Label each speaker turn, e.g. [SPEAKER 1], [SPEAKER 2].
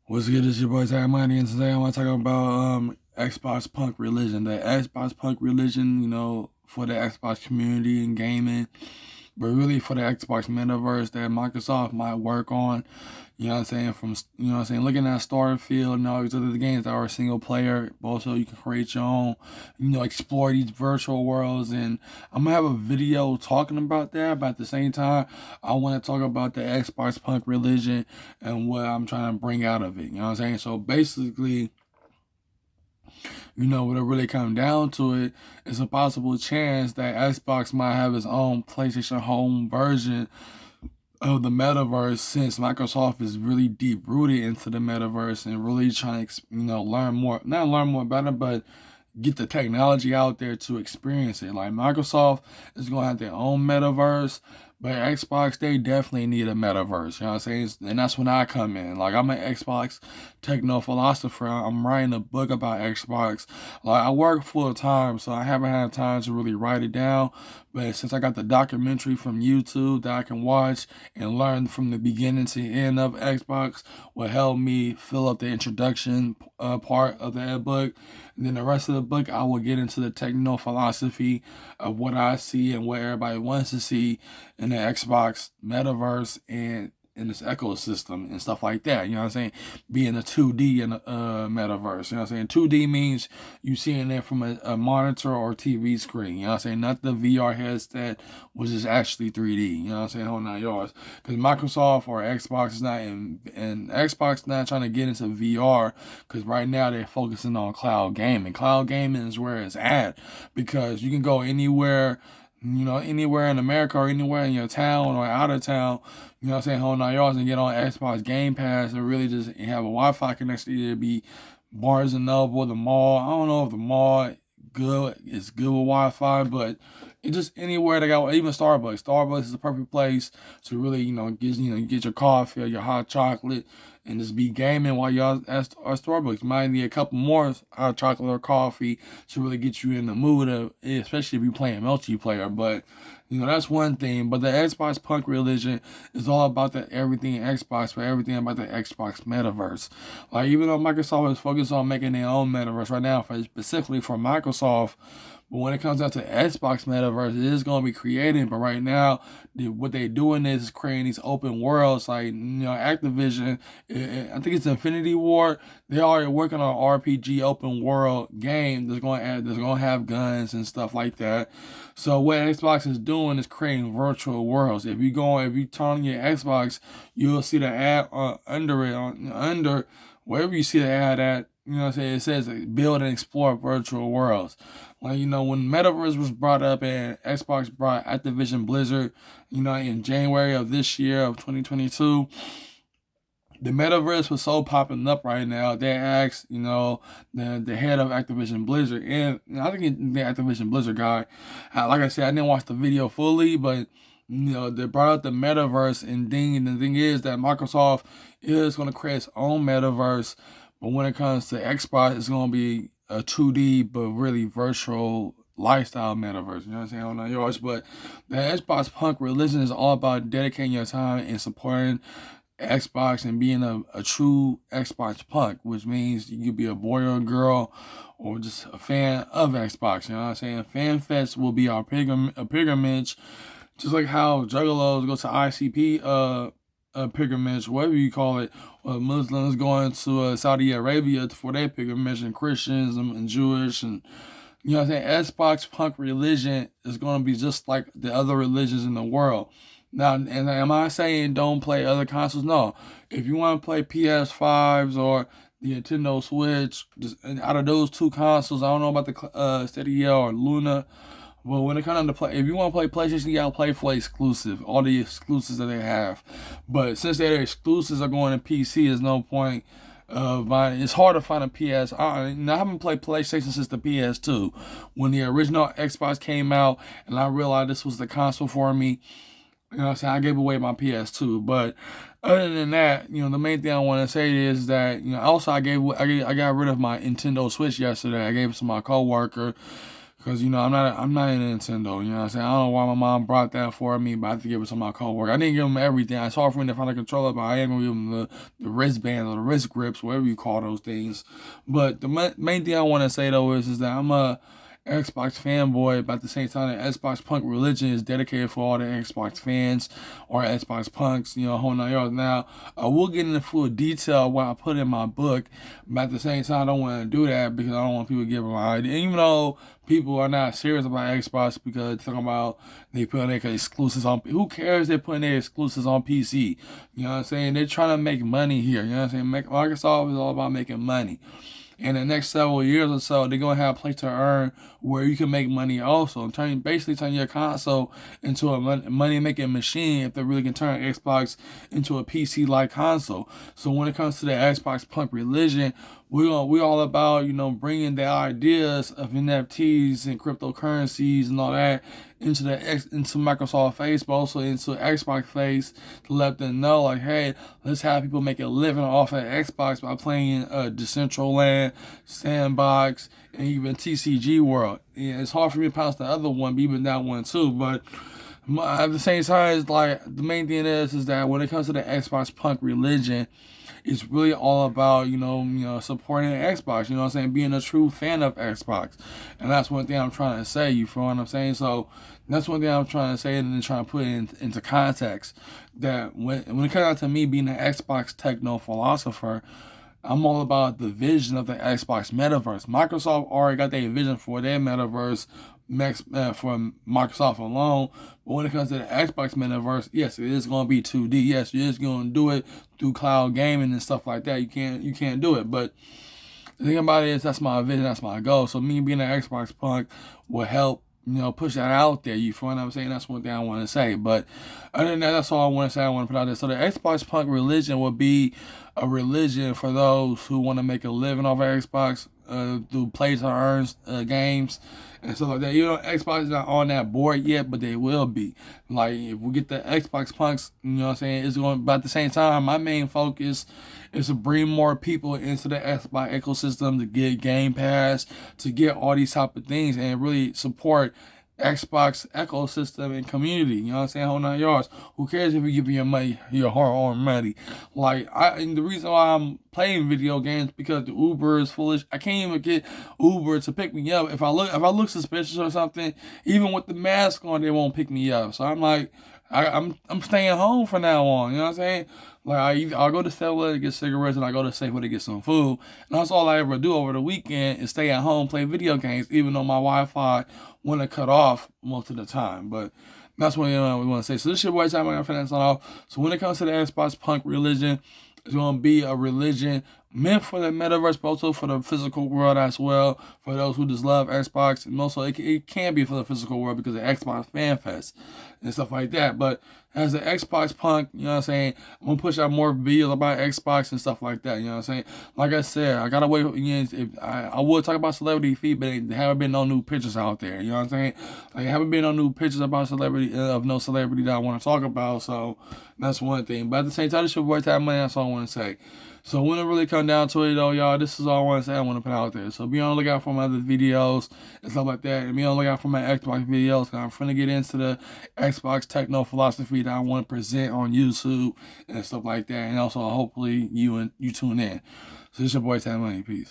[SPEAKER 1] What's good? It's your boy Zach Money, and today I want to talk about Xboxpunk Religion. The Xboxpunk Religion, for the Xbox community and gaming, but really for the Xbox Metaverse that Microsoft might work on. You know what I'm saying? Looking at Starfield and all these other games that are single player. Also, you can create your own, explore these virtual worlds. And I'm gonna have a video talking about that. But at the same time, I want to talk about the Xboxpunk Religion and what I'm trying to bring out of it. You know what I'm saying? So basically, what it really comes down to it is a possible chance that Xbox might have its own PlayStation home version of the metaverse, since Microsoft is really deep rooted into the metaverse and really trying to learn more, not learn more about it, but get the technology out there to experience it. Like Microsoft is going to have their own metaverse, but Xbox, they definitely need a metaverse. You know what I'm saying? And that's when I come in. Like, I'm an Xbox techno philosopher. I'm writing a book about Xbox. Like, I work full time, so I haven't had time to really write it down. But since I got the documentary from YouTube that I can watch and learn from the beginning to end of Xbox, will help me fill up the introduction part of the book. And then the rest of the book, I will get into the techno philosophy of what I see and what everybody wants to see in the Xbox metaverse and in this ecosystem and stuff like that. You know what I'm saying? Being a 2D in a metaverse. You know what I'm saying? 2D means you seeing it from a monitor or TV screen. You know what I'm saying? Not the VR headset, which is actually 3D. You know what I'm saying? Hold on, yours. Because Microsoft or Xbox is not and Xbox not trying to get into VR, because right now they're focusing on cloud gaming. Cloud gaming is where it's at, because you can go anywhere, anywhere in America or anywhere in your town or out of town, you know what I'm saying, hold on yours, and get on Xbox Game Pass and really just have a Wi-Fi connection. Either be Barnes and Noble, the mall. I don't know if the mall is good with Wi-Fi, but it's just anywhere they got, even Starbucks. Starbucks is the perfect place to really, get your coffee or your hot chocolate and just be gaming while y'all at Starbucks. You might need a couple more hot chocolate or coffee to really get you in the mood of, especially if you're playing multiplayer. But that's one thing. But the Xbox Punk Religion is all about the everything Xbox, but everything about the Xbox metaverse. Like, even though Microsoft is focused on making their own metaverse right now, specifically for Microsoft, but when it comes down to Xbox metaverse, it is going to be created. But right now, what they're doing is creating these open worlds. Like, Activision, I think it's Infinity War. They're already working on an RPG open world game that's going to have guns and stuff like that. So what Xbox is doing is creating virtual worlds. If you turn on your Xbox, you'll see the ad under it, under wherever you see the ad at. You know what I'm saying? It says build and explore virtual worlds. Like, when Metaverse was brought up and Xbox brought Activision Blizzard, in January of this year of 2022, the Metaverse was so popping up right now. They asked, the head of Activision Blizzard, and I think the Activision Blizzard guy, like I said, I didn't watch the video fully, but they brought up the Metaverse, and the thing is that Microsoft is going to create its own Metaverse, but when it comes to Xbox, it's going to be a 2D, but really virtual lifestyle metaverse. You know what I'm saying? On yours. But the Xbox Punk Religion is all about dedicating your time and supporting Xbox and being a true Xbox punk, which means you could be a boy or a girl or just a fan of Xbox. You know what I'm saying? Fan Fest will be our pilgrimage, just like how Juggalos go to ICP a pilgrimage, whatever you call it, or Muslims going to Saudi Arabia for their pilgrimage, and Christians and Jewish, and you know what I'm saying, Xbox Punk Religion is going to be just like the other religions in the world. Now, and am I saying don't play other consoles? No. If you want to play PS5s or the Nintendo Switch, just out of those two consoles, I don't know about the Stadia or Luna. Well, when it comes to play, if you want to play PlayStation, you gotta play for exclusive, all the exclusives that they have. But since their exclusives are going to PC, there's no point of buying. It's hard to find a PS. I haven't played PlayStation since the PS2, when the original Xbox came out, and I realized this was the console for me. You know what I'm saying? I gave away my PS2, but other than that, the main thing I want to say is that, also I got rid of my Nintendo Switch yesterday. I gave it to my coworker, Cause I'm not in Nintendo. You know what I'm saying? I don't know why my mom brought that for me, but I have to give it to my coworker. I didn't give him everything. I saw for me to find a controller, but I ain't gonna give him the wristbands or the wrist grips, whatever you call those things. But the main thing I want to say though is that I'm a Xbox fanboy, but at the same time, the Xboxpunk Religion is dedicated for all the Xbox fans or Xbox punks, whole nine yards. Now, I will get into full detail of what I put in my book, but at the same time, I don't want to do that because I don't want people to give my idea. Even though people are not serious about Xbox because they're talking about they put their exclusives on. Who cares? They're putting their exclusives on PC. You know what I'm saying? They're trying to make money here. You know what I'm saying? Microsoft is all about making money. In the next several years or so, they're gonna have a place to earn where you can make money also. Basically turn your console into a money making machine if they really can turn Xbox into a PC like console. So when it comes to the Xboxpunk Religion, we all about bringing the ideas of NFTs and cryptocurrencies and all that into Microsoft face, but also into Xbox face to let them know like, hey, let's have people make a living off of Xbox by playing Decentraland, Sandbox, and even TCG World. Yeah, it's hard for me to pronounce the other one, but even that one too. But at the same time, it's like the main thing is that when it comes to the Xboxpunk Religion, it's really all about supporting Xbox. You know what I'm saying? Being a true fan of Xbox, and that's one thing I'm trying to say. You feel what I'm saying? So that's one thing I'm trying to say, and then trying to put it into context. That when it comes down to me being an Xbox techno philosopher, I'm all about the vision of the Xbox Metaverse. Microsoft already got their vision for their Metaverse for Microsoft alone. But when it comes to the Xbox Metaverse, yes, it is going to be 2D. Yes, you're just going to do it through cloud gaming and stuff like that. You can't do it. But the thing about it is that's my vision, that's my goal. So me being an Xbox punk will help push that out there. You feel what I'm saying? That's one thing I want to say. But other than that, that's all I want to say. I want to put out there. So the Xboxpunk Religion will be a religion for those who want to make a living off of Xbox through plays to earns games and stuff like that. Xbox is not on that board yet, but they will be. Like if we get the Xbox punks, you know what I'm saying, it's going. But at the same time, my main focus is to bring more people into the Xbox ecosystem to get Game Pass, to get all these type of things, and really support Xbox ecosystem and community. You know what I'm saying? Whole nine yards. Who cares if you give me your money, your hard-earned money? And the reason why I'm playing video games because the Uber is foolish. I can't even get Uber to pick me up. If I look suspicious or something, even with the mask on, they won't pick me up. So I'm like, I'm staying home from now on. You know what I'm saying? Like I'll go to 7-Eleven to get cigarettes, and I go to Safeway to get some food. And that's all I ever do over the weekend is stay at home, play video games, even though my Wi-Fi want to cut off most of the time. But that's what we want to say. So this is your boy Time. I'm gonna finish off. So when it comes to the Xboxpunk Religion, it's gonna be a religion meant for the metaverse, but also for the physical world as well. For those who just love Xbox, and also it can be for the physical world because of Xbox Fan Fest and stuff like that. But as an Xbox punk, you know what I'm saying, I'm gonna push out more videos about Xbox and stuff like that. You know what I'm saying? Like I said, I gotta wait. I would talk about celebrity feed, but there haven't been no new pictures out there. You know what I'm saying? Like haven't been no new pictures about celebrity of no celebrity that I want to talk about. So that's one thing. But at the same time, this your boy Time Money. That's all I want to say. So when it really come down to it, though, y'all, this is all I want to say. I want to put out there. So be on the lookout for my other videos and stuff like that. And be on the lookout for my Xbox videos. I'm finna get into the Xbox techno philosophy that I want to present on YouTube and stuff like that. And also, hopefully, you tune in. So this is your boy, Time Money. Peace.